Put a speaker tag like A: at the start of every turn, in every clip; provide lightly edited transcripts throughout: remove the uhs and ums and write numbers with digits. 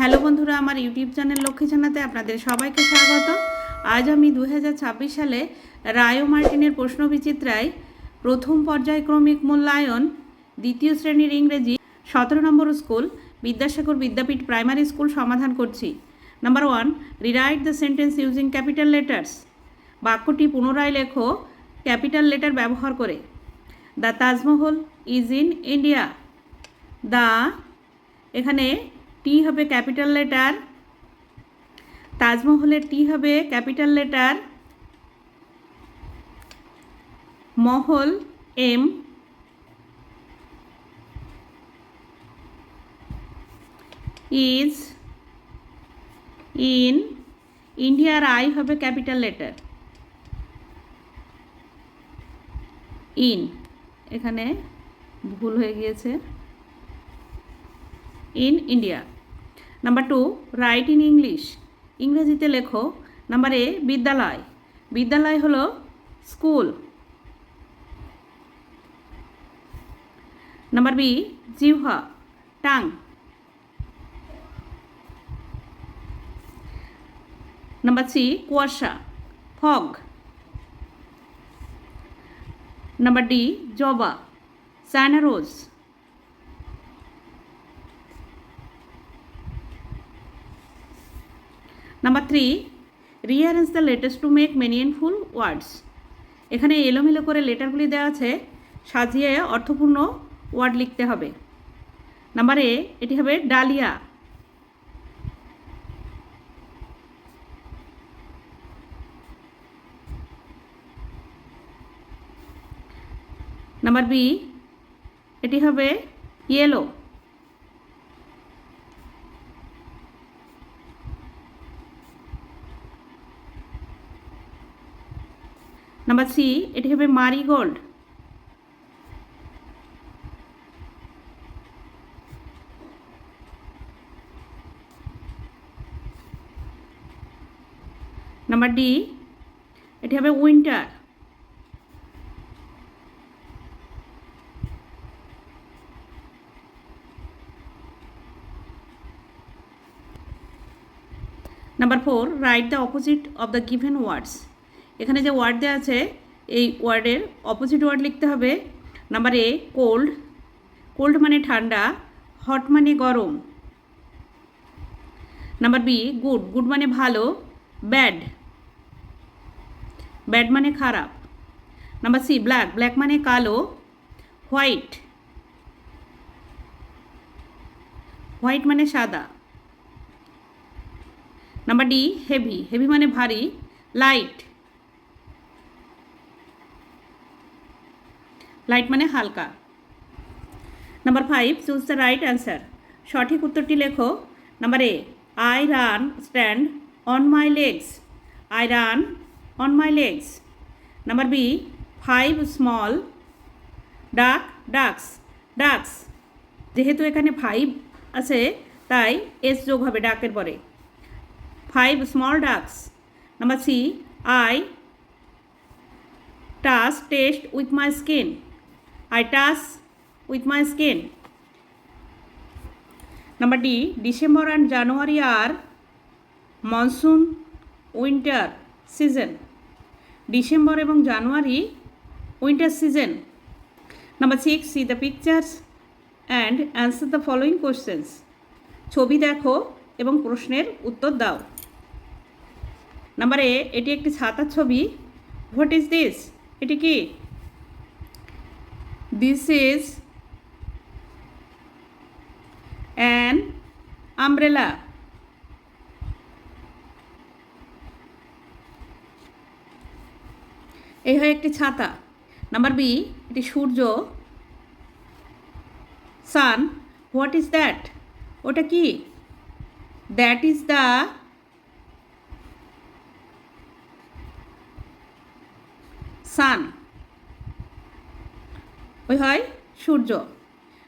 A: Hello বন্ধুরা, আমার YouTube channel Lakshmi জানাতে আপনাদের সবাইকে স্বাগত। আজ আমি 2026 সালে রায় ও মার্টিনের প্রশ্নবিচিত্রায় প্রথম পর্যায়ক্রমিক মূল্যায়ন দ্বিতীয় শ্রেণীর ইংরেজি 17 নম্বর স্কুল বিদ্যাসাগর বিদ্যাপীঠ প্রাইমারি স্কুল সমাধান করছি। Number 1, rewrite the sentence using capital letters. বাক্যটি পুনরায় লেখো ক্যাপিটাল লেটার ব্যবহার করে। The Taj Mahal is in India. The, এখানে টি হবে ক্যাপিটাল লেটার, তাজমহলের টি হবে capital letter, Mahal M, is in, ইন্ডিয়ার আই হবে ক্যাপিটাল লেটার, ইন, এখানে ভুল হয়ে গিয়েছে, in India. Number 2, right in English. ইংরেজিতে লেখো। নাম্বার এ, বিদ্যালয়। বিদ্যালয় হলো স্কুল। নাম্বার বি, জিহ্বা, টাং। নাম্বার সি, কুয়াশা, ফগ। নাম্বার ডি, জবা, China rose. Number 3, rearrange the letters to make meaningful ওয়ার্ডস। এখানে এলোমেলো করে লেটারগুলি দেওয়া আছে, সাজিয়ে অর্থপূর্ণ ওয়ার্ড লিখতে হবে। নাম্বার এ, এটি হবে ডালিয়া। নাম্বার বি, এটি হবে ইয়েলো। নাম্বার সি, এটি হবে মারিগোল্ড। নাম্বার ডি, এটি হবে winter. Number 4, write the opposite of the given words. এখানে যে ওয়ার্ড দেওয়া আছে এই ওয়ার্ডের অপোজিট ওয়ার্ড লিখতে হবে। Number A, cold. কোল্ড মানে ঠান্ডা, হট মানে গরম। Number B, good. গুড মানে ভালো, ব্যাড। ব্যাড মানে খারাপ। Number C, black. ব্ল্যাক মানে কালো, হোয়াইট। হোয়াইট মানে সাদা। Number D, heavy. হেভি মানে ভারী, লাইট। লাইট মানে হালকা। Number 5, choose the right answer. সঠিক উত্তরটি লেখো। Number A, I run stand on my legs. I run on my legs. Number B, 5 small duck ducks. Ducks, যেহেতু এখানে 5 আছে তাই এস যোগ হবে ডাকের পরে। 5 small ducks. Number C, I touch test with my skin. I touch with my skin. Number D, December and January are monsoon winter season. December এবং January winter season. Number 6, see the pictures and answer the following questions. ছবি দেখো এবং প্রশ্নের উত্তর দাও। Number A, এটি একটি ছাতার ছবি। What is this? এটি কি? This is an umbrella. এই হয় একটি ছাতা। নাম্বার বি, এটি সূর্য, সান। What is that? ওটা কি? That is the sun. ওই হয় সূর্য।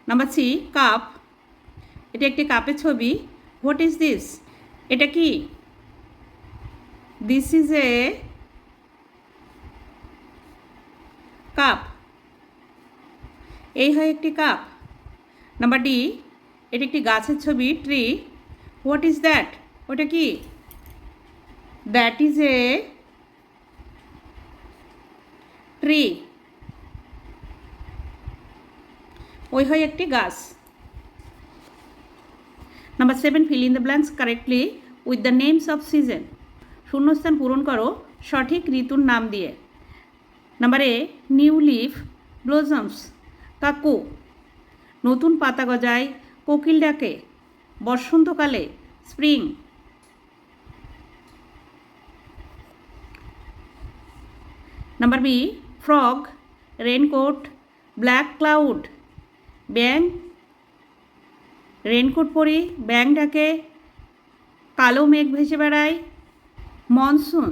A: Number C, cup. এটি একটি কাপের ছবি। What is this? এটা কি? This is A cup. এই হয় একটি কাপ। নাম্বার ডি, এটি একটি গাছের ছবি, ট্রি। What is that? ওটা কি? That is a tree. ওই হয় একটি গাছ। Number 7, fill in the blanks correctly with the names of season. শূন্যস্থান পূরণ করো সঠিক ঋতুর নাম দিয়ে। Number A, new leaf blossoms, কাকু। নতুন পাতা গজায়, কোকিল ডাকে, বসন্তকালে, spring. Number B, frog, raincoat, black cloud. ব্যাং, রেনকোট পরি, ব্যাং ডাকে, কালো মেঘ ভেসে বেড়ায়, মনসুন,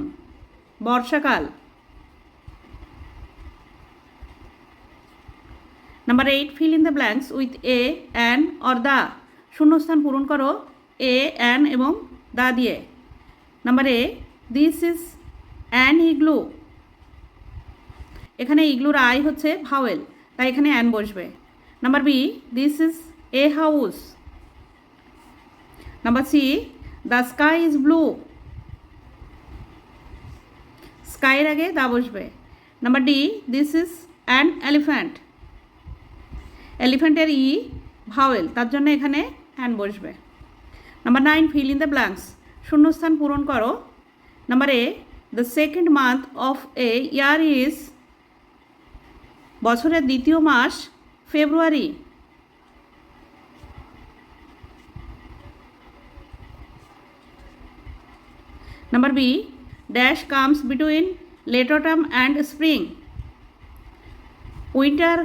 A: বর্ষাকাল। Number 8, fill in the blanks with a, an or the. শূন্যস্থান পূরণ করো এ, অ্যান এবং দা দিয়ে। Number A, this is an igloo. এখানে ইগলুর আই হচ্ছে ভাওয়েল, তাই এখানে অ্যান বসবে। Number B, this is a house. Number C, the sky is blue. স্কাইয়ের আগে দা বসবে। Number D, this is an elephant. এলিফ্যান্টের ই ভাওয়েল, তার জন্য এখানে অ্যান বসবে। Number 9, fill in the blanks. শূন্যস্থান পূরণ করো। Number A, the second month of a year is. বছরের দ্বিতীয় মাস ফেব্রুয়ারি। Number B, dash comes between late autumn and spring. Winter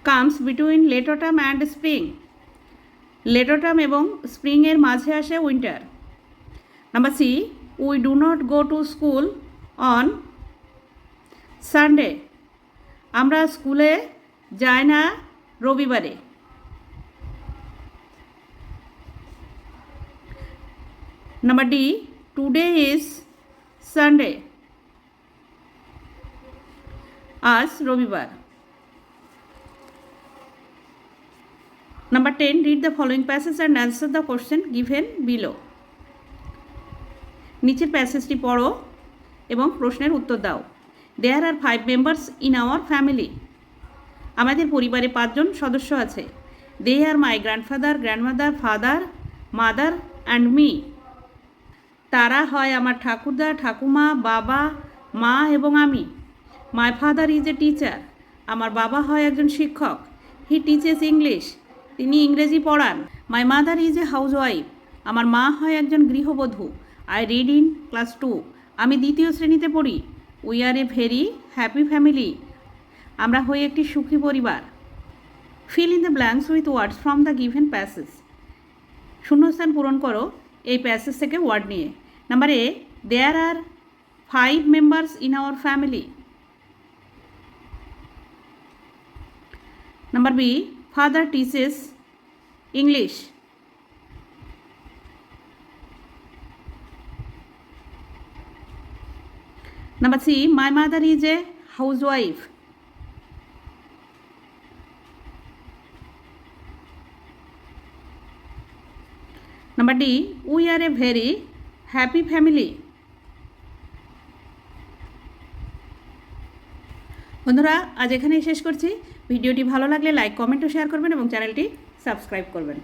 A: comes between late autumn and spring. Late autumn এবং স্প্রিংয়ের মাঝে আসে winter. Number C, we do not go to school on Sunday. আমরা স্কুলে যাই না রবিবারে। Number D, today is Sunday. আজ রবিবার। Number 10, read the following passage and answer the question given below. নিচের প্যাসেজটি পড়ো এবং প্রশ্নের উত্তর দাও। There are 5 members in our family. আমাদের পরিবারে 5 জন সদস্য আছে। They are my grandfather, grandmother, father, mother and me. তারা হয় আমার ঠাকুরদা, ঠাকুমা, বাবা, মা এবং আমি। My father is a teacher. আমার বাবা হয় একজন শিক্ষক। He teaches English. তিনি ইংরেজি পড়ান। My mother is a housewife. আমার মা হয় একজন গৃহবধূ। I read in class 2। আমি 2য় শ্রেণীতে পড়ি। We are a very happy family. আমরা হই একটি সুখী পরিবার। Fill in the blanks with words from the given passage. শূন্যস্থান পূরণ করো এই প্যাসেজ থেকে ওয়ার্ড নিয়ে। Number A, there are 5 members in our family. Number B, father teaches English. Number C, my mother is a housewife. Number D, we are a very happy family. বন্ধুরা, আজ এখানেই শেষ করছি। ভিডিওটি ভালো লাগলে লাইক, কমেন্ট ও share করবেন এবং চ্যানেলটি সাবস্ক্রাইব করবেন।